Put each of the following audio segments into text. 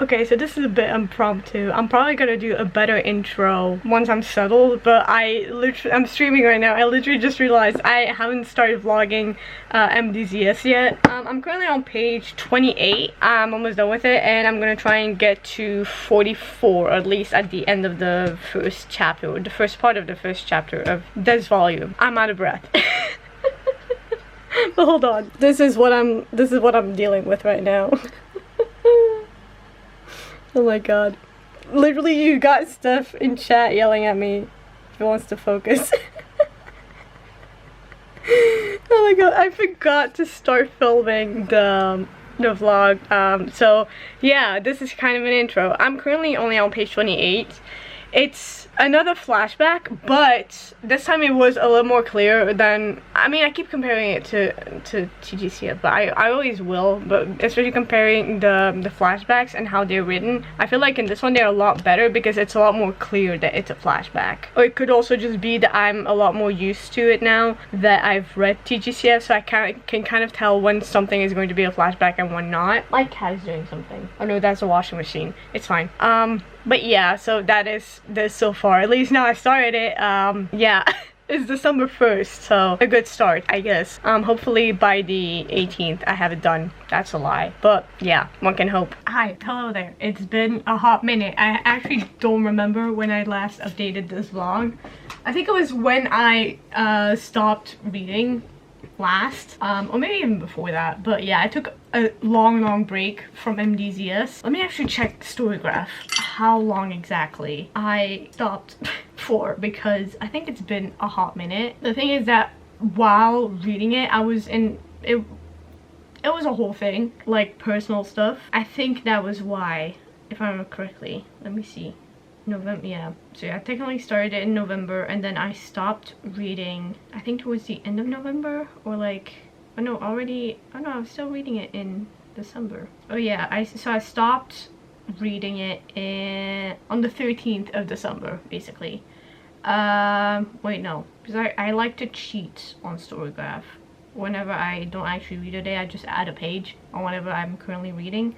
Okay, so this is a bit impromptu. I'm probably gonna do a better intro once I'm settled, but I'm streaming right now. I literally just realized I haven't started vlogging MDZS yet. I'm currently on page 28. I'm almost done with it, and I'm gonna try and get to 44, at least at the end of the first chapter, or the first part of the first chapter of this volume. I'm out of breath. But hold on. This is what I'm dealing with right now. Oh my god. Literally, you got Steph in chat yelling at me if he wants to focus. Oh my god, I forgot to start filming the vlog. So yeah, this is kind of an intro. I'm currently only on page 28. It's another flashback, but this time it was a little more clear than, I mean, I keep comparing it to TGCF, but I always will, but especially comparing the flashbacks and how they're written, I feel like in this one they're a lot better because it's a lot more clear that it's a flashback. Or it could also just be that I'm a lot more used to it now that I've read TGCF, so I can kind of tell when something is going to be a flashback and when not. My cat is doing something. Oh no, that's a washing machine. It's fine. But yeah, so that is this so far. At least now I started it. Yeah, it's December 1st, so a good start, I guess. Hopefully by the 18th I have it done. That's a lie, but yeah, one can hope. Hi, hello there. It's been a hot minute. I actually don't remember when I last updated this vlog. I think it was when I stopped reading last, or maybe even before that, but yeah, I took a long break from MDZS. Let me actually check Storygraph how long exactly I stopped for, because I think it's been a hot minute. The thing is that while reading it, I was in it was a whole thing, like personal stuff. I think that was why, if I remember correctly. Let me see. November, yeah. So yeah, I technically started it in November, and then I stopped reading, I think towards the end of November, or like, oh no, already, oh no, I was still reading it in December. Oh yeah, so I stopped reading it on the 13th of December, basically. Wait, no, because I like to cheat on Storygraph. Whenever I don't actually read a day, I just add a page on whatever I'm currently reading.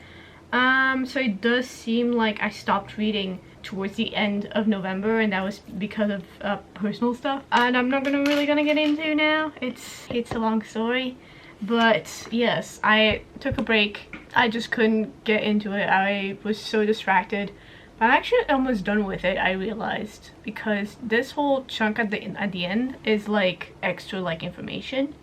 So it does seem like I stopped reading towards the end of November, and that was because of personal stuff, and I'm not really gonna get into now. It's a long story, but yes, I took a break. I just couldn't get into it. I was so distracted. I'm actually almost done with it, I realized, because this whole chunk at the end is like extra like information.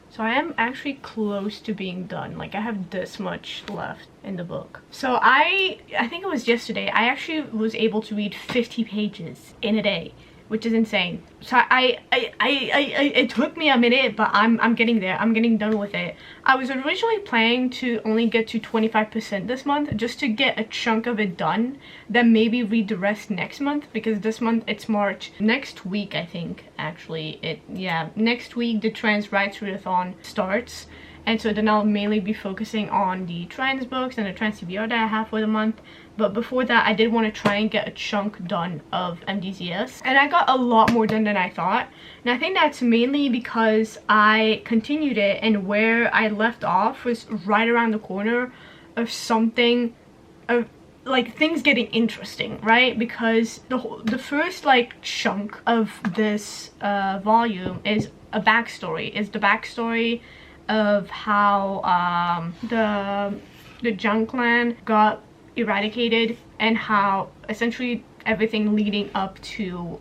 So I am actually close to being done. Like, I have this much left in the book. So I think it was yesterday, I actually was able to read 50 pages in a day, which is insane. So it took me a minute, but I'm getting there. I'm getting done with it. I was originally planning to only get to 25% this month, just to get a chunk of it done, then maybe read the rest next month, because this month it's March. Next week, I think, actually, next week the Trans Rights Readathon starts. And so then I'll mainly be focusing on the trans books and the trans TBR that I have for the month. But before that, I did want to try and get a chunk done of MDZS. And I got a lot more done than I thought. And I think that's mainly because I continued it, and where I left off was right around the corner of something, of like things getting interesting, right? Because the first like chunk of this volume is a backstory. Is the backstory of how the Jung clan got eradicated, and how essentially everything leading up to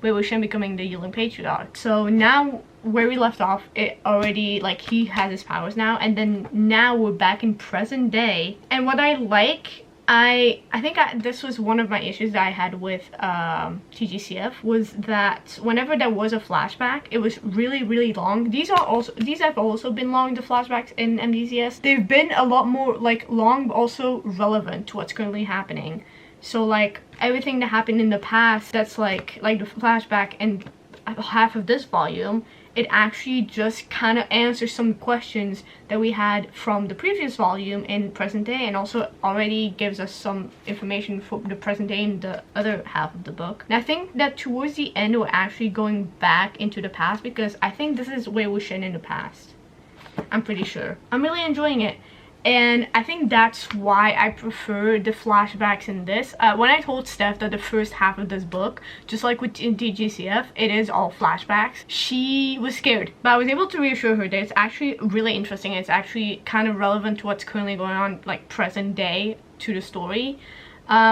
Wei Wuxian becoming the Yulin Patriarch. So now where we left off, it already, like, he has his powers now, and then now we're back in present day. And what I like, I think this was one of my issues that I had with TGCF, was that whenever there was a flashback, it was really long. These have also been long, the flashbacks in MDZS. They've been a lot more like long, but also relevant to what's currently happening. So like everything that happened in the past, that's like the flashback and half of this volume, it actually just kind of answers some questions that we had from the previous volume in present day, and also already gives us some information for the present day in the other half of the book. And I think that towards the end we're actually going back into the past, because I think this is Wei Wuxian in the past. I'm pretty sure. I'm really enjoying it. And I think that's why I prefer the flashbacks in this. When I told Steph that the first half of this book, just like with in TGCF, it is all flashbacks, she was scared. But I was able to reassure her that it's actually really interesting. It's actually kind of relevant to what's currently going on, like present day, to the story.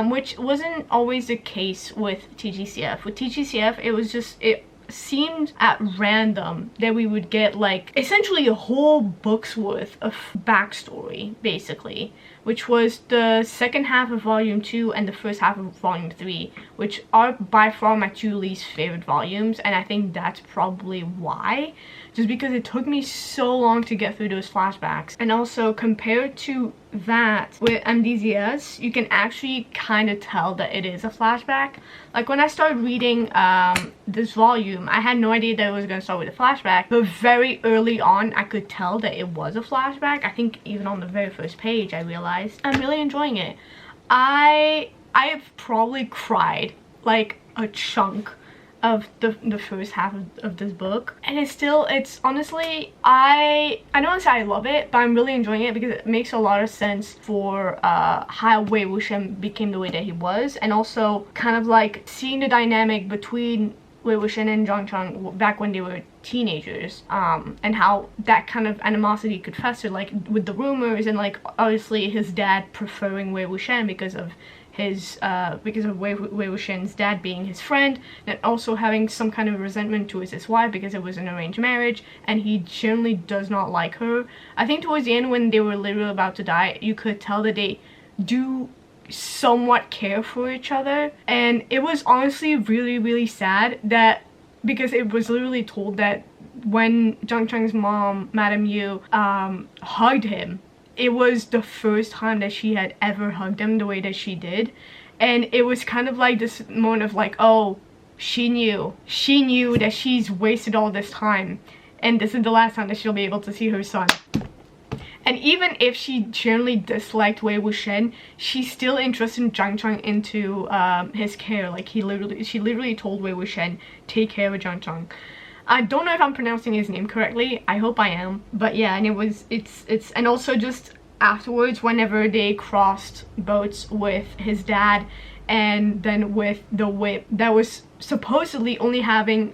Which wasn't always the case with TGCF. With TGCF, it seemed at random that we would get like essentially a whole book's worth of backstory, basically, which was the second half of volume 2 and the first half of volume 3, which are by far my 2 least favorite volumes. And I think that's probably why, just because it took me so long to get through those flashbacks. And also, compared to that with MDZS, you can actually kind of tell that it is a flashback. Like when I started reading this volume, I had no idea that it was going to start with a flashback, but very early on I could tell that it was a flashback. I think even on the very first page I realized I'm really enjoying it. I have probably cried like a chunk of the first half of this book, and it's honestly, I don't want to say I love it, but I'm really enjoying it because it makes a lot of sense for how Wei Wuxian became the way that he was, and also kind of like seeing the dynamic between Wei Wuxian and Zhang Chang back when they were teenagers, and how that kind of animosity could fester, like with the rumors, and like obviously his dad preferring Wei Wuxian because of Wei Wuxian's dad being his friend, and also having some kind of resentment towards his wife because it was an arranged marriage and he generally does not like her. I think towards the end, when they were literally about to die, you could tell that they do somewhat care for each other, and it was honestly really sad that, because it was literally told that when Zhang Chang's mom, Madame Yu, hugged him, it was the first time that she had ever hugged him the way that she did. And it was kind of like this moment of like, oh, she knew that she's wasted all this time and this is the last time that she'll be able to see her son. And even if she generally disliked Wei Wuxian, she's still interested in Zhang Chang into his care. Like she literally told Wei Wuxian, take care of Zhang Chang. I don't know if I'm pronouncing his name correctly. I hope I am. But yeah, and it's and also just afterwards, whenever they crossed boats with his dad, and then with the whip that was supposedly only having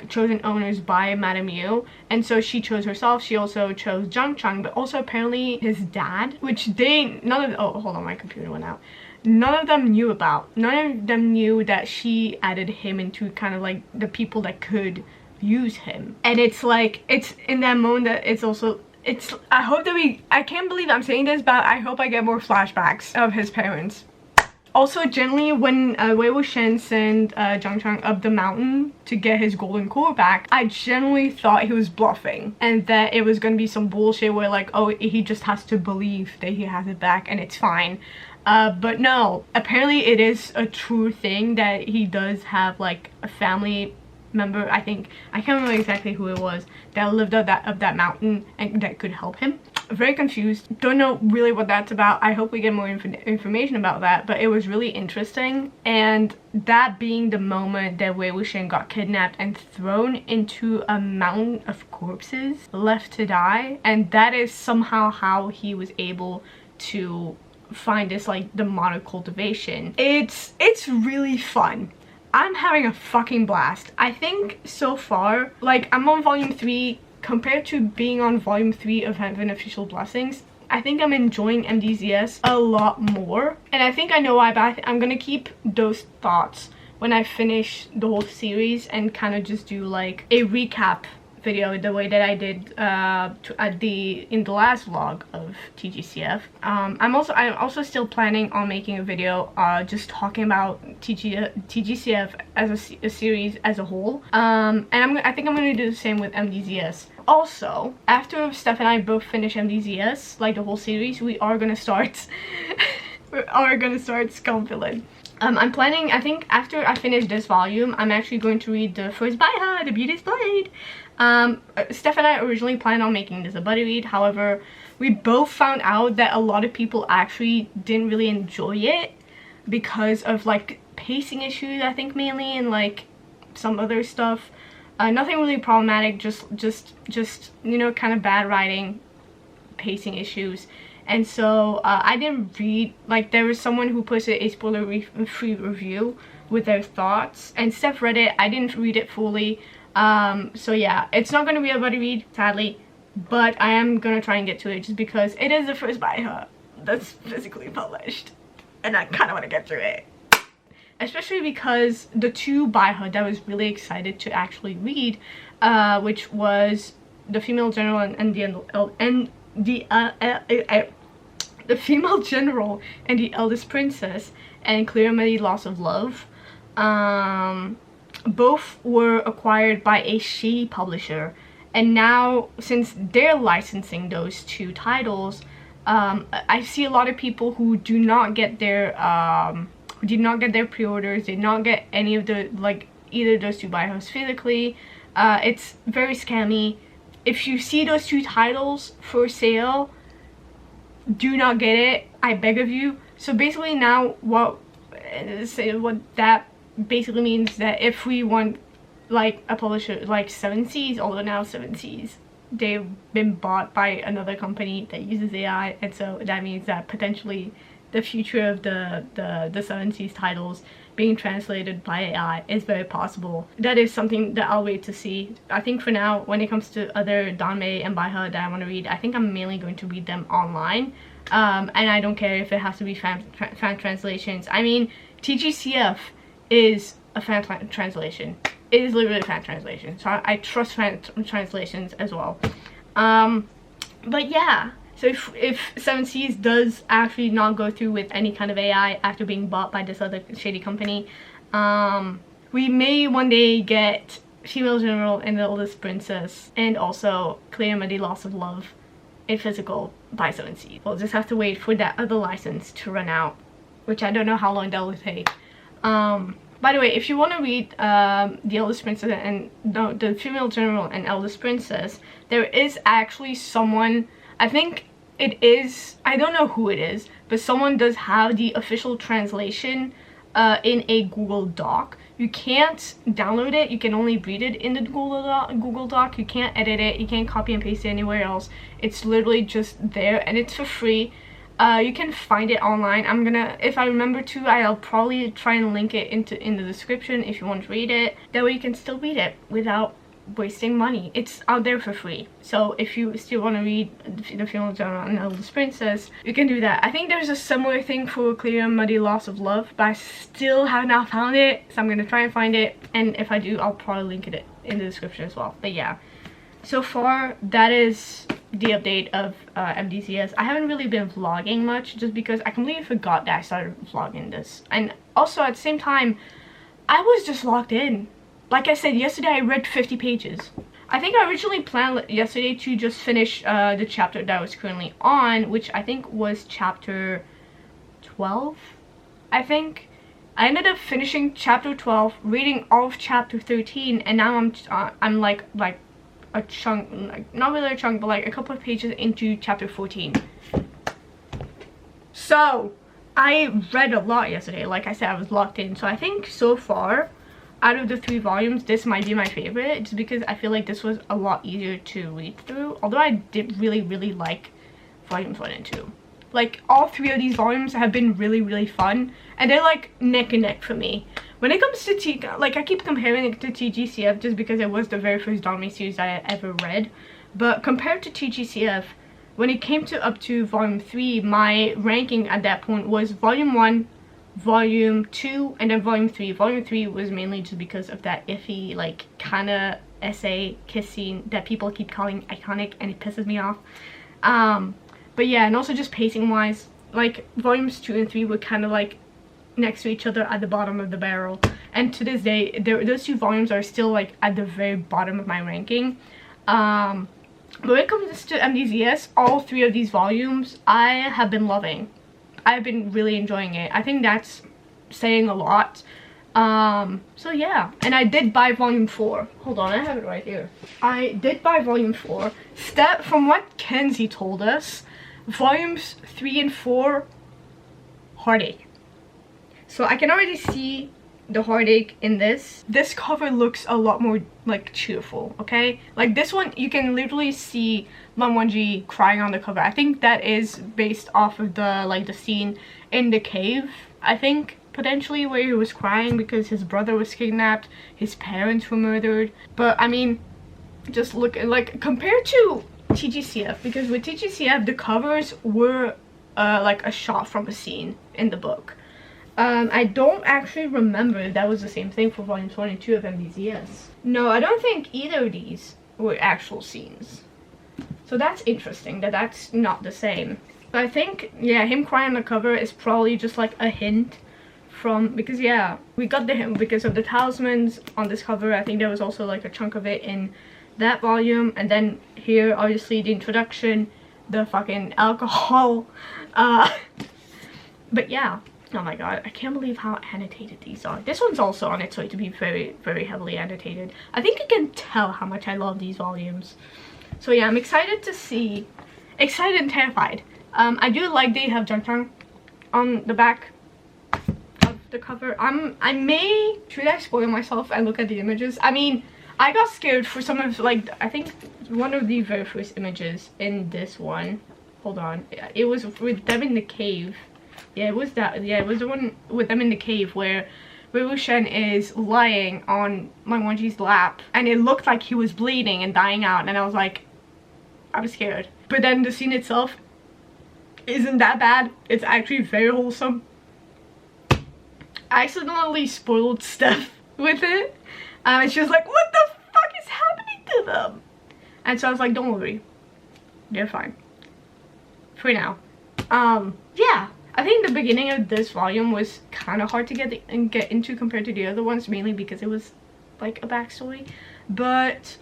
chosen owners by Madame Yu, and so she chose herself. She also chose Zhang Chang, but also apparently his dad, which oh, hold on, my computer went out. None of them knew about. None of them knew that she added him into kind of like the people that could use him. And it's like, it's in that moment that I hope that I can't believe I'm saying this, but I hope I get more flashbacks of his parents. Also, generally, when Wei Wuxian sent Zhang Chang up the mountain to get his golden core back, I generally thought he was bluffing and that it was gonna be some bullshit where like, oh, he just has to believe that he has it back and it's fine. But no, apparently it is a true thing that he does have like a family member, I think, I can't remember exactly who it was, that lived up that mountain and that could help him. Very confused, don't know really what that's about. I hope we get more information about that, but it was really interesting. And that being the moment that Wei Wuxian got kidnapped and thrown into a mountain of corpses, left to die, and that is somehow how he was able to find this like demonic cultivation. It's really fun. I'm having a fucking blast. I think so far, like, I'm on volume 3 compared to being on volume 3 of Heaven Official Blessings. I think I'm enjoying MDZS a lot more, and I think I know why, but I'm gonna keep those thoughts when I finish the whole series and kind of just do like a recap video the way that I did in the last vlog of TGCF. I'm also still planning on making a video just talking about TGCF as a series as a whole, and I think I'm gonna do the same with MDZS. Also, after Steph and I both finish MDZS, like the whole series, we are gonna start Scum Villain. I'm planning, I think after I finish this volume, I'm actually going to read the first Baiha, The Beauty's Blade. Steph and I originally planned on making this a buddy read. However, we both found out that a lot of people actually didn't really enjoy it because of like pacing issues, I think, mainly, and like some other stuff. Nothing really problematic, just you know, kind of bad writing. pacing issues. And so I didn't read, like there was someone who posted a spoiler-free review with their thoughts, and Steph read it. I didn't read it fully. So yeah, it's not going to be a buddy read, sadly, but I am going to try and get to it just because it is the first by her that's physically published, and I kind of want to get through it. Especially because the two by her that I was really excited to actually read, which was the Female General and the Female General and the Eldest Princess, and Clear Remedy Loss of Love. Both were acquired by a shady publisher, and now since they're licensing those two titles, I see a lot of people who do not get their pre-orders, did not get any of the, like, either those two by hosts physically. It's very scammy. If you see those two titles for sale, do not get it, I beg of you. So basically now what that basically means that if we want like a publisher like 7 Seas, although now 7 Seas, they've been bought by another company that uses AI, and so that means that potentially the future of the 7 Seas titles being translated by AI is very possible. That is something that I'll wait to see. I think for now, when it comes to other Danmei and Baihe that I want to read, I think I'm mainly going to read them online. And I don't care if it has to be fan translations. I mean, TGCF is a fan translation. It is literally a fan translation. So I trust fan translations as well. But yeah. So if 7 Seas does actually not go through with any kind of AI after being bought by this other shady company, we may one day get Female General and the Eldest Princess, and also Clear Remedy Loss of Love in physical by 7 Seas. We'll just have to wait for that other license to run out, which I don't know how long that will take. By the way, if you want to read the Eldest Princess and the Female General and Eldest Princess, there is actually someone, I think it is, I don't know who it is, but someone does have the official translation in a Google Doc. You can't download it, you can only read it in the Google Doc. You can't edit it, you can't copy and paste it anywhere else. It's literally just there, and it's for free. You can find it online. I'm gonna, if I remember to, I'll probably try and link it in the description if you want to read it. That way you can still read it without wasting money. It's out there for free. So if you still want to read the Female General and Eldest Princess, you can do that. I think there's a similar thing for Clear Remedy Loss of Love, but I still have not found it, so I'm gonna try and find it, and if I do, I'll probably link it in the description as well. But yeah, so far that is the update of MDCS. I haven't really been vlogging much just because I completely forgot that I started vlogging this, and also at the same time I was just locked in. Like I said, yesterday I read 50 pages. I think I originally planned yesterday to just finish the chapter that I was currently on, which I think was chapter 12, I think. I ended up finishing chapter 12, reading all of chapter 13, and now I'm like a chunk, like not really a chunk, but like a couple of pages into chapter 14. So I read a lot yesterday. Like I said, I was locked in. So I think so far, out of the 3 volumes, this might be my favorite, just because I feel like this was a lot easier to read through, although I did really like volumes 1 and 2. Like, all 3 of these volumes have been really fun, and they're like neck and neck for me. When it comes to I keep comparing it to TGCF just because it was the very first Danmei series that I ever read, but compared to TGCF, when it came to up to volume 3, my ranking at that point was volume 1, volume 2, and then volume 3. Volume 3 was mainly just because of that iffy, like, kind of essay kiss scene that people keep calling iconic, and it pisses me off. But yeah, and also just pacing wise, like, volumes 2 and 3 were kind of like next to each other at the bottom of the barrel, and to this day those 2 volumes are still like at the very bottom of my ranking. But when it comes to MDCS, all 3 of these volumes I have been loving. I've been really enjoying it. I think that's saying a lot. So yeah, and I did buy volume 4. Hold on, I have it right here. I did buy volume 4. From what Kenzie told us, volumes 3 and 4, heartache. So I can already see the heartache in this cover looks a lot more like cheerful, okay? Like this one, you can literally see Lan Wangji crying on the cover. I think that is based off of the scene in the cave, I think, potentially, where he was crying because his brother was kidnapped, his parents were murdered. But I mean, just look at, like, compared to TGCF, because with TGCF the covers were like a shot from a scene in the book. I don't actually remember if that was the same thing for volumes 1 and 2 of MBZS. No, I don't think either of these were actual scenes. So that's interesting that that's not the same. But I think, yeah, him crying on the cover is probably just like a hint from, because yeah, we got the hint because of the talismans on this cover. I think there was also like a chunk of it in that volume, and then here obviously the introduction, the fucking alcohol, but yeah. Oh my god, I can't believe how annotated these are. This one's also on its way to be very, very heavily annotated. I think you can tell how much I love these volumes. So yeah, I'm excited to see, excited and terrified. I do like they have Jung on the back of the cover. Should I spoil myself and look at the images? I mean, I got scared for some of, like, I think one of the very first images in this one. Hold on, it was with them in the cave. Yeah, it was that. Yeah, it was the one with them in the cave where Wu Shen is lying on Lan Wangji's lap, and it looked like he was bleeding and dying out, and I was like, I was scared. But then the scene itself isn't that bad. It's actually very wholesome. I accidentally spoiled stuff with it, and she was like, what the fuck is happening to them? And so I was like, don't worry, they're fine for now. Yeah, I think the beginning of this volume was kind of hard to get into compared to the other ones, mainly because it was like a backstory, but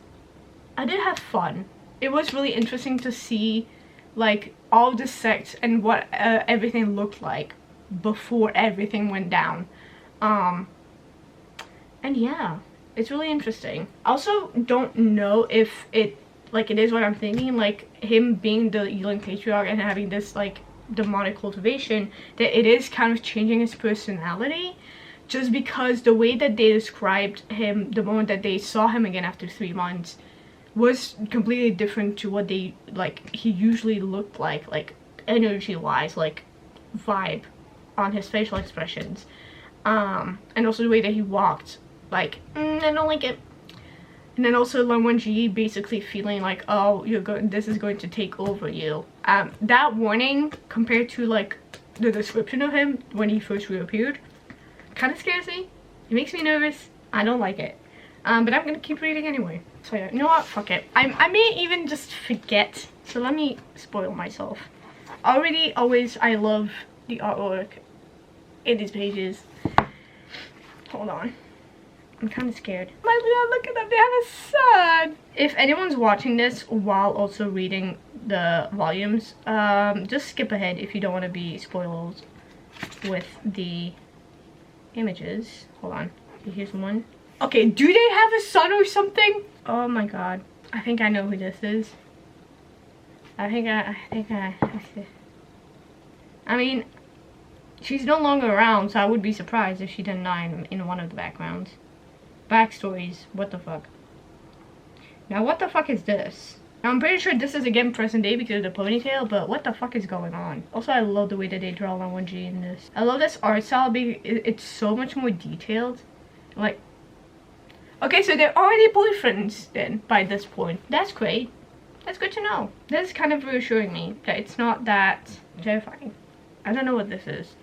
I did have fun. It was really interesting to see like all the sects and what everything looked like before everything went down. And yeah, it's really interesting. I also don't know if it is what I'm thinking, like him being the Yiling patriarch and having this like demonic cultivation, that it is kind of changing his personality, just because the way that they described him the moment that they saw him again after 3 months was completely different to what they he usually looked like energy wise, like vibe on his facial expressions, and also the way that he walked, like I don't like it. And then also Lan Wangji basically feeling like, oh, this is going to take over you. That warning compared to like the description of him when he first reappeared kind of scares me. It makes me nervous. I don't like it. But I'm gonna keep reading anyway. So yeah, you know what? Fuck it. I may even just forget. So let me spoil myself. I love the artwork in these pages. Hold on. I'm kind of scared. My god, look at them, they have a son! If anyone's watching this while also reading the volumes, just skip ahead if you don't want to be spoiled with the images. Hold on, here's one. Okay, do they have a son or something? Oh my god, I think I know who this is. I mean, she's no longer around, so I would be surprised if she didn't die in one of the backgrounds. Backstories, what the fuck. Now what the fuck is this? Now I'm pretty sure this is again present day because of the ponytail, but what the fuck is going on? Also, I love the way that they draw Lan Wangji in this. I love this art style because it's so much more detailed. Like, okay, so they're already boyfriends then by this point. That's great. That's good to know. This is kind of reassuring me that it's not that terrifying. I don't know what this is.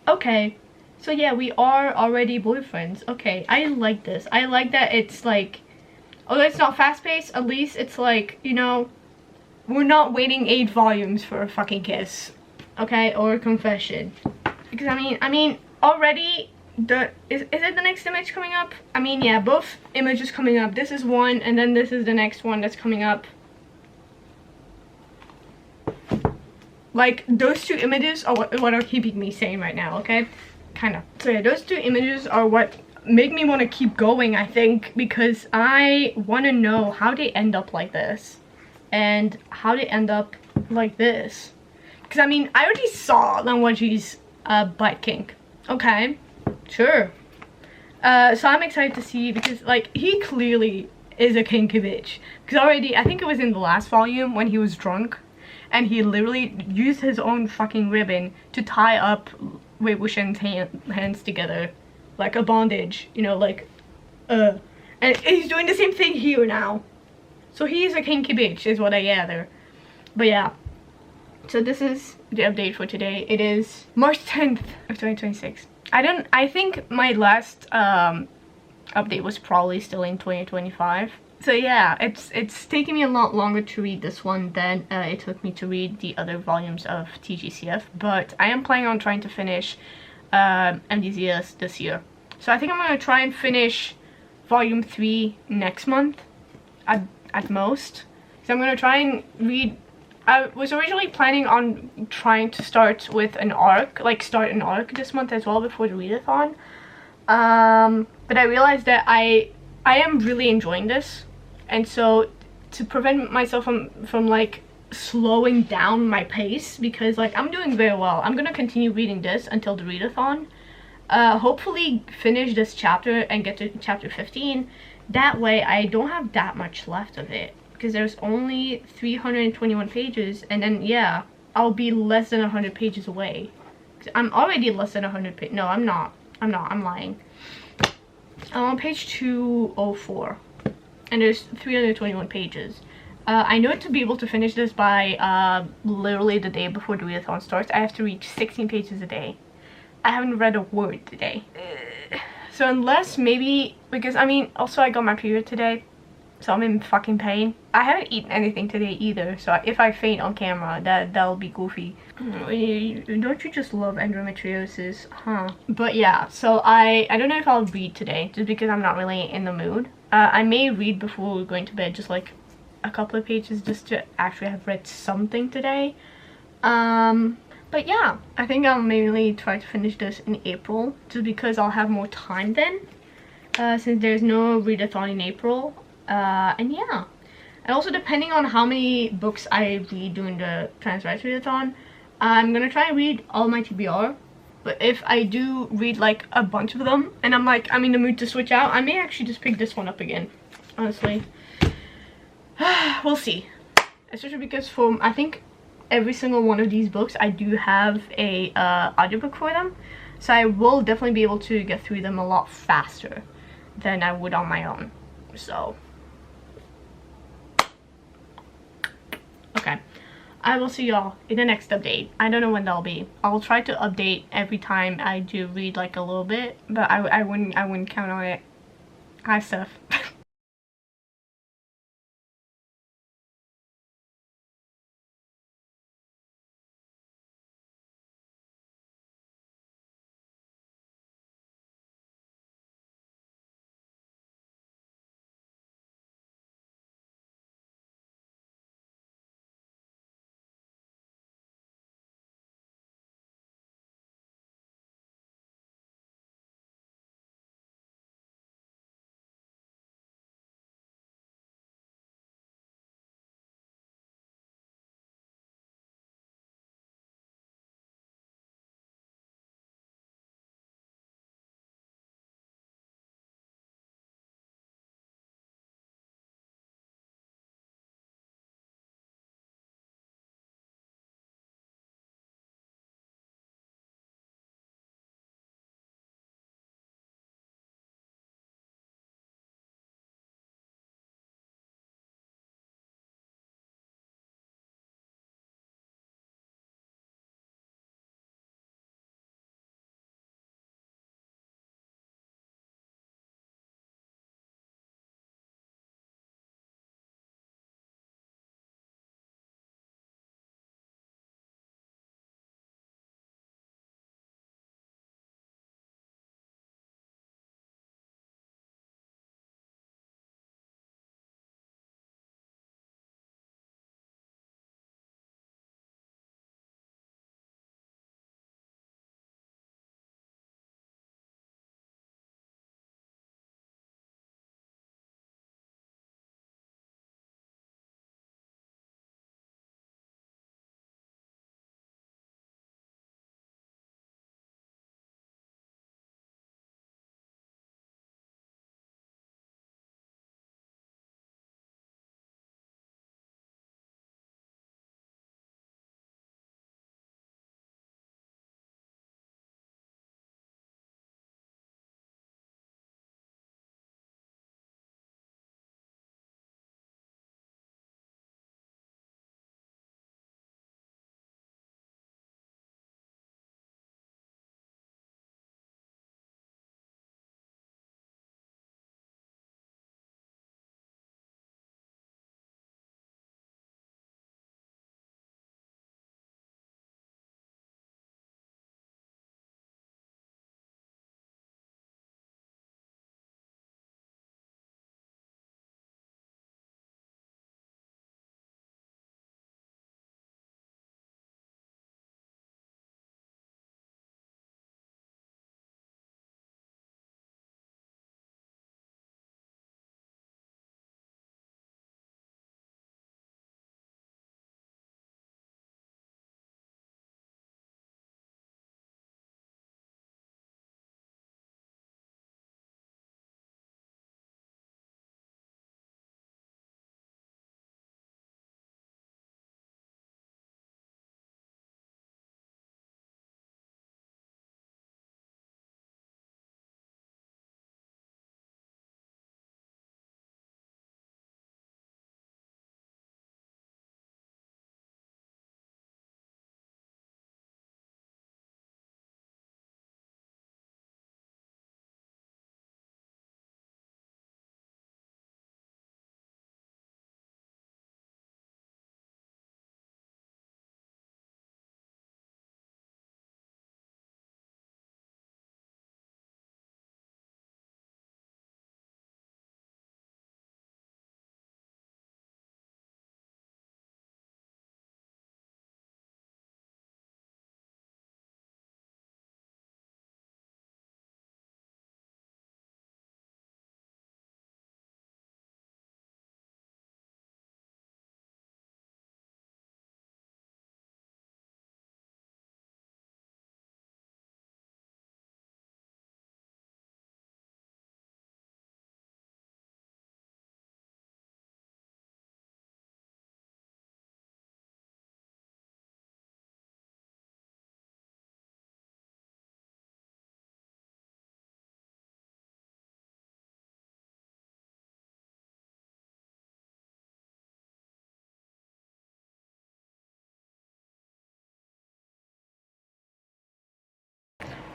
Okay, so yeah, we are already boyfriends. Okay, I like this. I like that it's like, although it's not fast-paced, at least it's like, you know, we're not waiting 8 volumes for a fucking kiss, okay, or a confession. Because I mean, already is it the next image coming up? I mean, yeah, both images coming up. This is one, and then this is the next one that's coming up. Like, those 2 images are what are keeping me sane right now, okay? Kind of. So yeah, those 2 images are what make me want to keep going, I think, because I want to know how they end up like this and how they end up like this. Because I mean, I already saw Lanwaji's butt kink. Okay, sure. So I'm excited to see, because like he clearly is a kinky bitch. Because already, I think it was in the last volume when he was drunk, and he literally used his own fucking ribbon to tie up Wei Wuxian's hands together, like a bondage, you know, like, and he's doing the same thing here now. So he's a kinky bitch, is what I gather. But yeah. So this is the update for today. It is March 10th of 2026. I think my last update was probably still in 2025. So yeah, it's taking me a lot longer to read this one than it took me to read the other volumes of TGCF, but I am planning on trying to finish MDZS this year. So I think I'm going to try and finish volume 3 next month at most. So I'm going to try and read. I was originally planning on trying to start with an arc, like start an arc this month as well before the readathon. But I realized that I am really enjoying this, and so to prevent myself from like slowing down my pace, because like I'm doing very well, I'm gonna continue reading this until the readathon. Hopefully finish this chapter and get to chapter 15. That way I don't have that much left of it, because there's only 321 pages, and then yeah, I'll be less than 100 pages away. I'm already less than 100 pages. No, I'm not, I'm lying. I'm on page 204, and there's 321 pages. I know to be able to finish this by literally the day before the readathon starts, I have to read 16 pages a day. I haven't read a word today. So unless maybe, because I mean, also I got my period today, so I'm in fucking pain. I haven't eaten anything today either, so if I faint on camera, that'll be goofy. Don't you just love endometriosis, huh? But yeah, so I don't know if I'll read today, just because I'm not really in the mood. I may read before going to bed, just like a couple of pages, just to actually have read something today. But yeah, I think I'll mainly try to finish this in April, just because I'll have more time then, since there's no readathon in April. And yeah, and also depending on how many books I read during the Transrise readathon, I'm gonna try and read all my TBR. But if I do read like a bunch of them and I'm in the mood to switch out, I may actually just pick this one up again, honestly. We'll see, especially because I think every single one of these books I do have a audiobook for them, so I will definitely be able to get through them a lot faster than I would on my own. So okay, I will see y'all in the next update. I don't know when that'll be. I'll try to update every time I do read like a little bit, but I wouldn't count on it. Hi, Steph.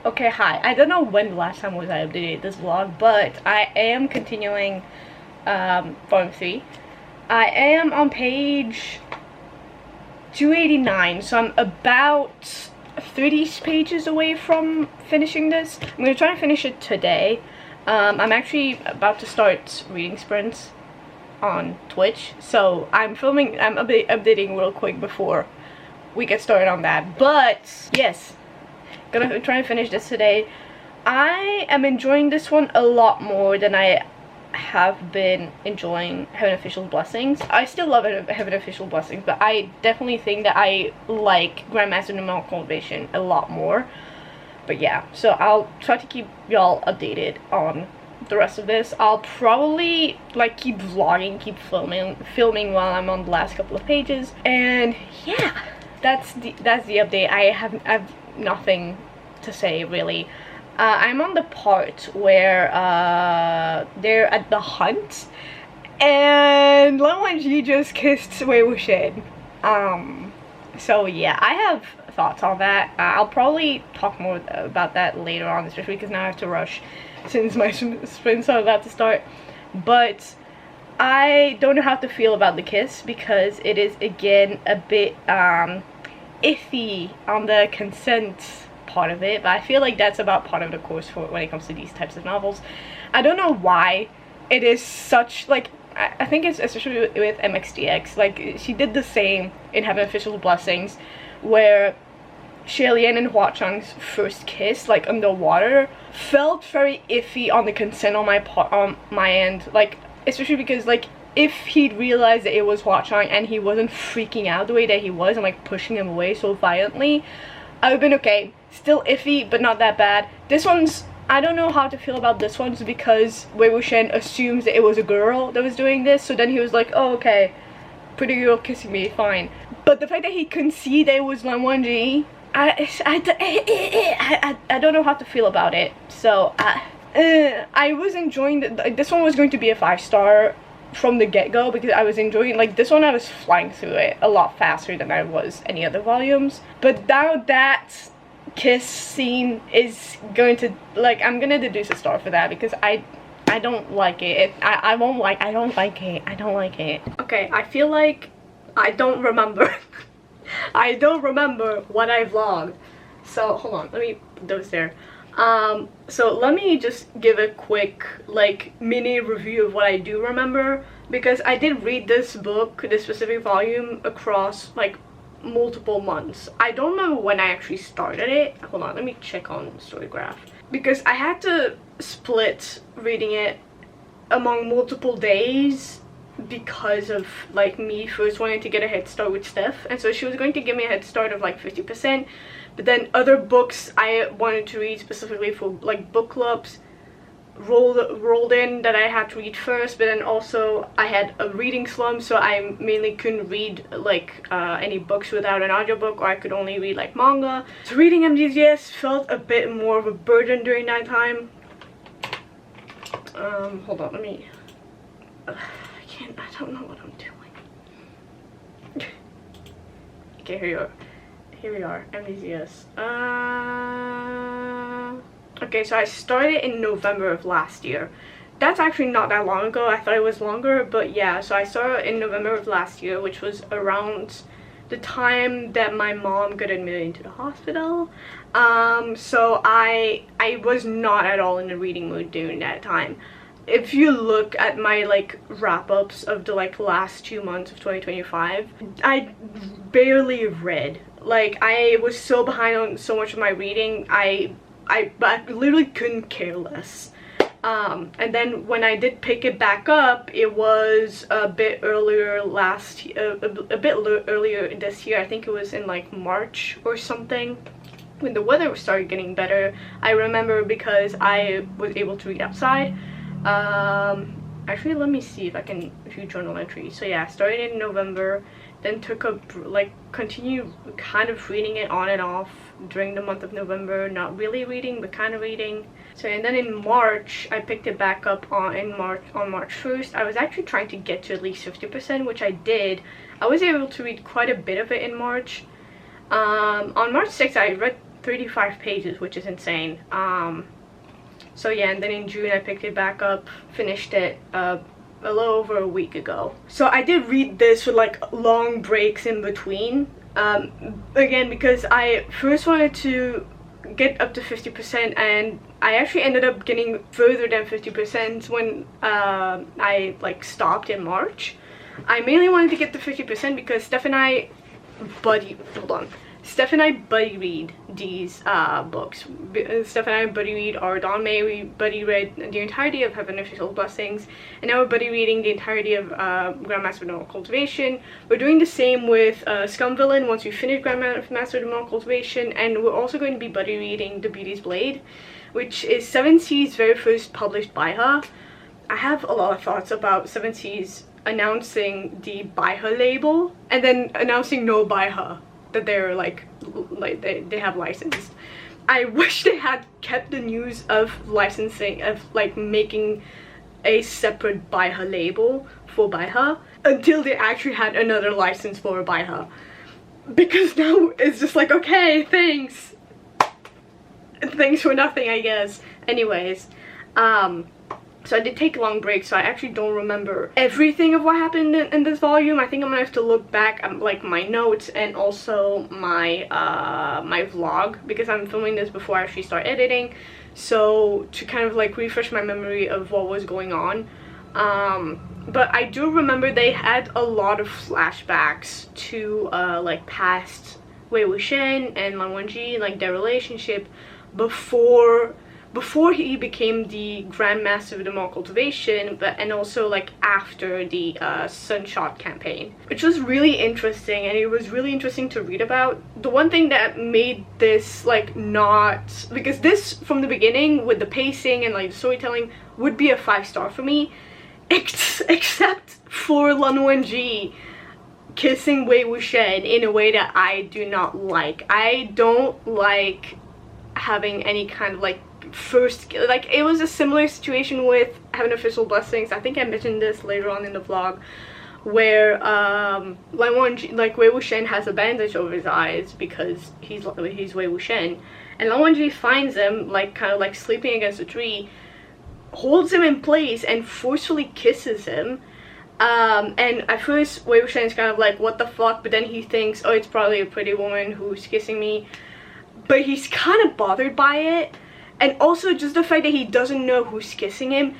Okay, hi. I don't know when the last time was I updated this vlog, but I am continuing Volume 3. I am on page 289, so I'm about 30 pages away from finishing this. I'm going to try and finish it today. I'm actually about to start reading sprints on Twitch, so I'm updating real quick before we get started on that. But yes, gonna try and finish this today. I am enjoying this one a lot more than I have been enjoying Heaven Official's Blessings. I still love Heaven Official's Blessings, but I definitely think that I like Grandmaster of Demonic Cultivation a lot more. But yeah, so I'll try to keep y'all updated on the rest of this. I'll probably like keep vlogging, keep filming while I'm on the last couple of pages. And yeah, that's the update. I have nothing to say really. I'm on the part where they're at the hunt and Lan Wangji just kissed Wei Wuxian. So yeah, I have thoughts on that. I'll probably talk more about that later on, especially because now I have to rush since my sprints are about to start. But I don't know how to feel about the kiss because it is again a bit iffy on the consent part of it, but I feel like that's about part of the course for when it comes to these types of novels. I don't know why it is such, like, I think it's especially with MXDX, like, she did the same in Heaven Official's Blessings, where Xie and Hua Chang's first kiss, like, underwater, felt very iffy on the consent on my end, like, especially because, like, if he'd realized that it was Hua Chang and he wasn't freaking out the way that he was and, like, pushing him away so violently, I would've been okay. Still iffy, but not that bad. This one's, I don't know how to feel about this one because Wei Wuxian assumes that it was a girl that was doing this, so then he was like, oh, okay, pretty girl kissing me, fine. But the fact that he couldn't see that it was Lan Wangji, I don't know how to feel about it. So, I was enjoying, this one was going to be a 5-star from the get-go because I was enjoying, like, this one I was flying through it a lot faster than I was any other volumes. But now that kiss scene is going to, like, I'm gonna deduce a star for that because I don't like it. I don't like it. Okay, I feel like I don't remember. I don't remember what I vlogged. So hold on, let me put those there. So let me just give a quick, like, mini review of what I do remember, because I did read this book, this specific volume, across, like, multiple months. I don't remember when I actually started it. Hold on, let me check on Storygraph, because I had to split reading it among multiple days because of, like, me first wanting to get a head start with Steph, and so she was going to give me a head start of like 50%, but then other books I wanted to read specifically for, like, book clubs rolled in that I had to read first. But then also I had a reading slump, so I mainly couldn't read, like, any books without an audiobook, or I could only read, like, manga. So reading MDGS felt a bit more of a burden during that time. Hold on, let me, I don't know what I'm doing. Okay, here we are, MDGS. Okay, so I started in November of last year. That's actually not that long ago. I thought it was longer, but yeah, so I started in November of last year, which was around the time that my mom got admitted into the hospital. So I was not at all in the reading mood during that time. If you look at my, like, wrap-ups of the, like, last 2 months of 2025, I barely read. Like, I was so behind on so much of my reading, I literally couldn't care less. And then when I did pick it back up, it was a bit earlier earlier this year. I think it was in, like, March or something, when the weather started getting better. I remember because I was able to read outside. Actually, let me see if I can view journal entries. So yeah, I started in November, then took a, like, continued kind of reading it on and off during the month of November, not really reading but kind of reading. So, and then in March I picked it back up on March 1st. I was actually trying to get to at least 50%, which I did. I was able to read quite a bit of it in March. On March 6th I read 35 pages, which is insane. So yeah, and then in June I picked it back up, finished it a little over a week ago. So I did read this with like long breaks in between, again because I first wanted to get up to 50%, and I actually ended up getting further than 50% when I like stopped in March. I mainly wanted to get to 50% because Steph and I buddy read these books. Steph and I buddy read our Dawn May. We buddy read the entirety of Heaven Official Blessings, and now we're buddy reading the entirety of Grandmaster of Demonic Cultivation. We're doing the same with Scum Villain once we finish Grandmaster of Demonic Cultivation, and we're also going to be buddy reading The Beauty's Blade, which is 7C's very first published by her. I have a lot of thoughts about 7C's announcing the by her label and then announcing no by her, that they're like they have licensed. I wish they had kept the news of licensing, of like making a separate by her label for by her until they actually had another license for by her, because now it's just like, okay, thanks for nothing, I guess. Anyways, so I did take long breaks, so I actually don't remember everything of what happened in this volume. I think I'm gonna have to look back at like my notes and also my my vlog, because I'm filming this before I actually start editing, so to kind of like refresh my memory of what was going on. But I do remember they had a lot of flashbacks to like past Wei Wuxian and Lan Wangji, like their relationship before he became the Grandmaster of Demonic Cultivation, and also like after the Sunshot campaign, which was really interesting, and it was really interesting to read about. The one thing that made this like not, because this from the beginning with the pacing and like storytelling would be a 5-star for me, except for Lan Wangji kissing Wei Wuxian in a way that I do not like. I don't like having any kind of like first, like it was a similar situation with Heaven Official Blessings. I think I mentioned this later on in the vlog, where Lan Wangji, like Wei Wuxian has a bandage over his eyes because he's Wei Wuxian, and Lan Wangji finds him like kind of like sleeping against a tree, holds him in place and forcefully kisses him. And at first Wei Wuxian is kind of like, what the fuck, but then he thinks, oh, it's probably a pretty woman who's kissing me, but he's kind of bothered by it. And also just the fact that he doesn't know who's kissing him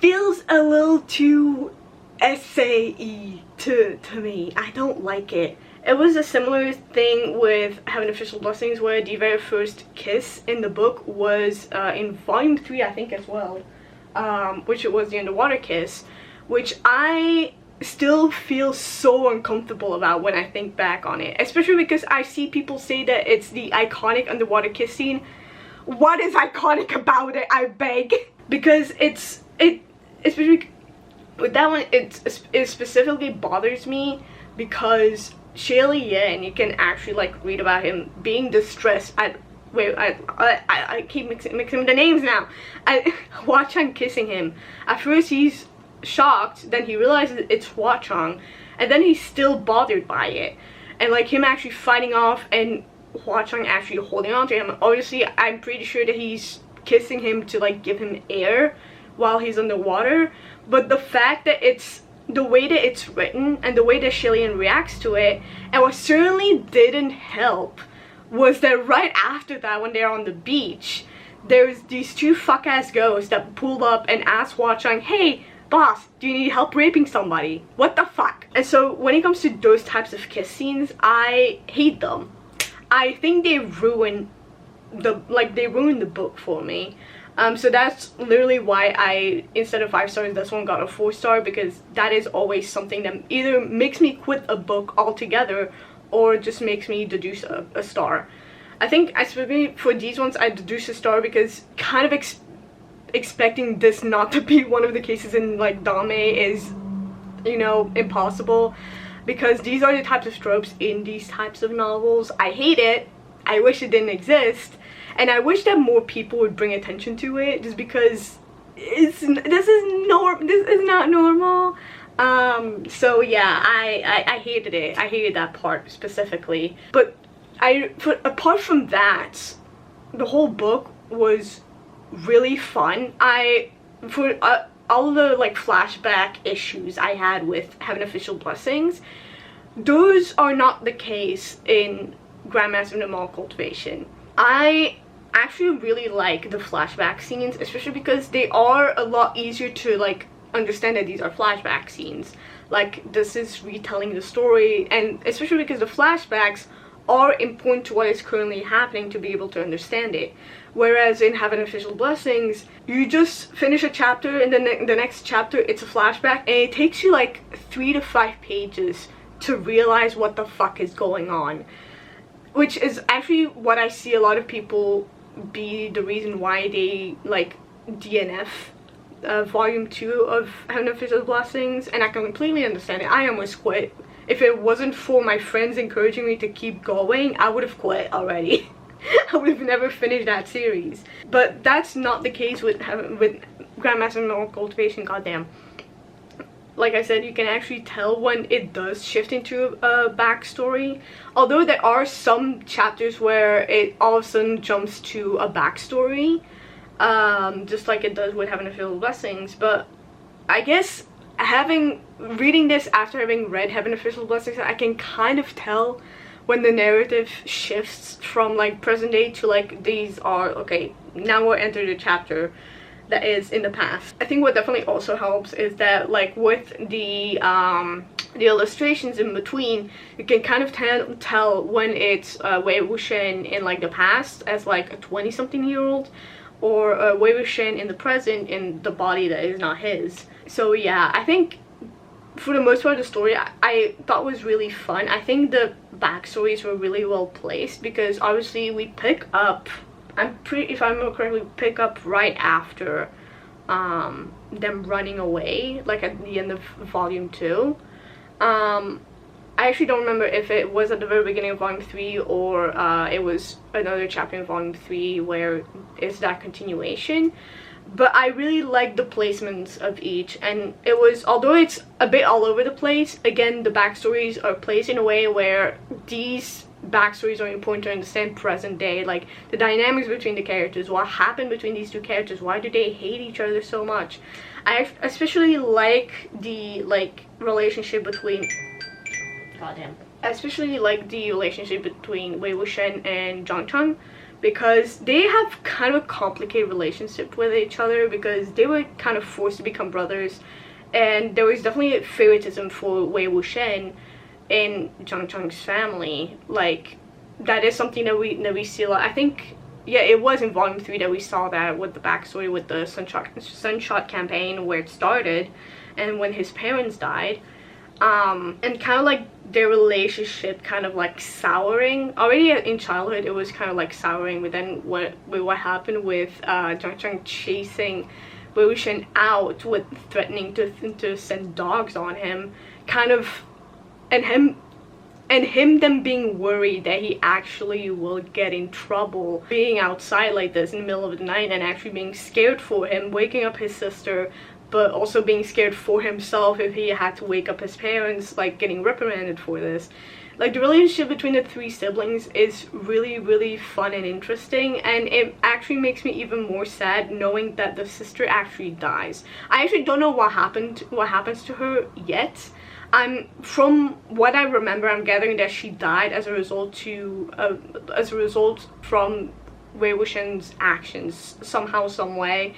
feels a little too SAE to me. I don't like it. It was a similar thing with Heaven Official Blessings, where the very first kiss in the book was in volume 3, I think, as well, which it was the underwater kiss, which I still feel so uncomfortable about when I think back on it, especially because I see people say that it's the iconic underwater kiss scene. What is iconic about it, I beg? Because especially with that one, it specifically bothers me because Xie Lian, you can actually like read about him being distressed at, wait, I keep mixing the names now. Hua Chang kissing him. At first he's shocked, then he realizes it's Hua Chang, and then he's still bothered by it. And like him actually fighting off and Hua Chang actually holding on to him. Obviously, I'm pretty sure that he's kissing him to like give him air while he's underwater. But the fact that it's the way that it's written and the way that Xie Lian reacts to it, and what certainly didn't help was that right after that, when they're on the beach, there's these two fuck-ass ghosts that pulled up and asked Hua Chang, hey, boss, do you need help raping somebody? What the fuck? And so when it comes to those types of kiss scenes, I hate them. I think they ruin the book for me. So that's literally why I, instead of 5 stars, this one got a 4-star, because that is always something that either makes me quit a book altogether or just makes me deduce a star. I think especially for these ones I deduce a star because kind of expecting this not to be one of the cases in like Dame is, you know, impossible, because these are the types of tropes in these types of novels. I hate it. I wish it didn't exist, and I wish that more people would bring attention to it, just because this is not normal. So yeah, I hated it. I hated that part specifically. But apart from that, the whole book was really fun. For all the like flashback issues I had with Heaven Official Blessings, those are not the case in Grandmaster of Demonic Cultivation. I actually really like the flashback scenes, especially because they are a lot easier to like understand that these are flashback scenes. Like, this is retelling the story, and especially because the flashbacks are important to what is currently happening to be able to understand it. Whereas in Heaven Official Blessings, you just finish a chapter and then the next chapter it's a flashback, and it takes you like 3 to 5 pages to realize what the fuck is going on, which is actually what I see a lot of people be the reason why they like DNF volume 2 of Heaven Official Blessings, and I can completely understand it. I almost quit. If it wasn't for my friends encouraging me to keep going, I would have quit already. I would have never finished that series. But that's not the case with Grandmaster of Demonic Cultivation. Goddamn. Like I said, you can actually tell when it does shift into a backstory. Although there are some chapters where it all of a sudden jumps to a backstory, just like it does with Heaven Official Blessings. But I guess reading this after having read Heaven Official Blessings, I can kind of tell when the narrative shifts from like present day to like, these are okay, now we're entering the chapter that is in the past. I think what definitely also helps is that like with the illustrations in between, you can kind of tell when it's Wei Wuxian in like the past as like a 20-something-year-old, or Wei Wuxian in the present in the body that is not his. So yeah, I think for the most part the story I thought was really fun. I think the backstories were really well placed because obviously we pick up, if I remember correctly, pick up right after them running away, like at the end of volume 2. I actually don't remember if it was at the very beginning of volume 3 or it was another chapter in volume 3 where it's that continuation. But I really liked the placements of each, and it was, although it's a bit all over the place, again the backstories are placed in a way where these backstories are important to understand present day, like the dynamics between the characters, what happened between these two characters, why do they hate each other so much. I especially like the relationship between I especially like the relationship between Wei Wuxian and Zhang Cheng, because they have kind of a complicated relationship with each other because they were kind of forced to become brothers, and there was definitely a favoritism for Wei Wuxian in Zhang Cheng's family. Like, that is something that we see a lot. I think, yeah, it was in volume 3 that we saw that with the backstory with the Sunshot campaign, where it started and when his parents died, and kind of like their relationship kind of like souring. Already in childhood it was kind of like souring, but then what happened with Zhang Cheng chasing Wei Wuxian out with threatening to send dogs on him, kind of, and him then being worried that he actually will get in trouble being outside like this in the middle of the night, and actually being scared for him, waking up his sister, but also being scared for himself if he had to wake up his parents, like getting reprimanded for this. Like, the relationship between the 3 siblings is really, really fun and interesting, and it actually makes me even more sad knowing that the sister actually dies. I actually don't know what happens to her yet. From what I remember, I'm gathering that she died as a result from Wei Wuxian's actions somehow, some way,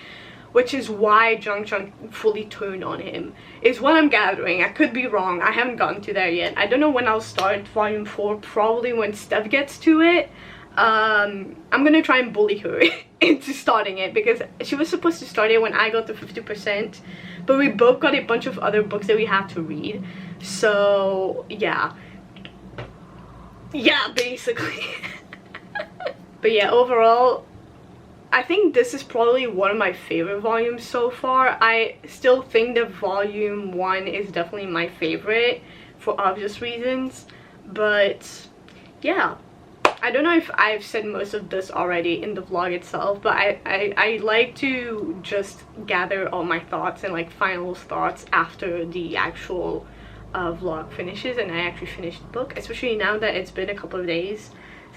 which is why Zhang Cheng fully turned on him, is what I'm gathering. I could be wrong. I haven't gotten to there yet. I don't know when I'll start volume 4, probably when Steph gets to it. I'm gonna try and bully her into starting it, because she was supposed to start it when I got to 50%, but we both got a bunch of other books that we have to read. So yeah, basically. But yeah, overall, I think this is probably one of my favorite volumes so far. I still think that volume 1 is definitely my favorite for obvious reasons, but yeah, I don't know if I've said most of this already in the vlog itself, but I like to just gather all my thoughts and like final thoughts after the actual vlog finishes and I actually finished the book, especially now that it's been a couple of days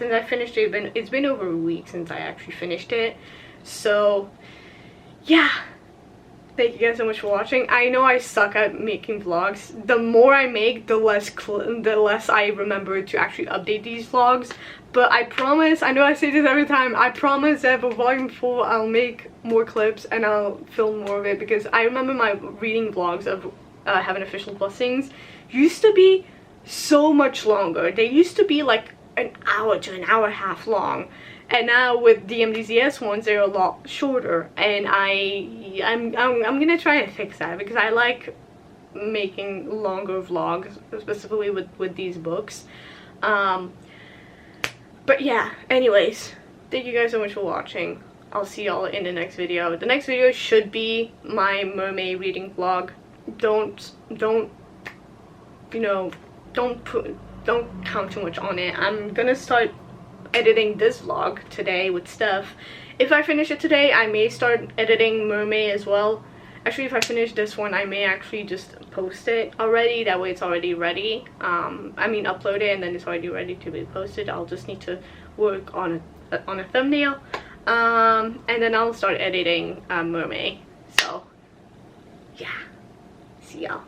since I finished it, it's been over a week since I actually finished it. So yeah, thank you guys so much for watching. I know I suck at making vlogs. The more I make, the less I remember to actually update these vlogs. But I promise, I know I say this every time, I promise that for volume 4 I'll make more clips and I'll film more of it, because I remember my reading vlogs of Heaven Official Blessings used to be so much longer. They used to be like an hour to an hour and a half long. And now with the MDZS ones, they're a lot shorter, and I'm gonna try and fix that, because I like making longer vlogs, specifically with these books. But yeah, anyways, thank you guys so much for watching. I'll see y'all in the next video. The next video should be my mermaid reading vlog. Don't you know, don't count too much on it. I'm gonna start editing this vlog today with stuff. If I finish it today, I may start editing mermaid as well. Actually, if I finish this one, I may actually just post it already. That way it's already ready. I mean, upload it and then it's already ready to be posted. I'll just need to work on a thumbnail. And then I'll start editing mermaid. So yeah, see y'all.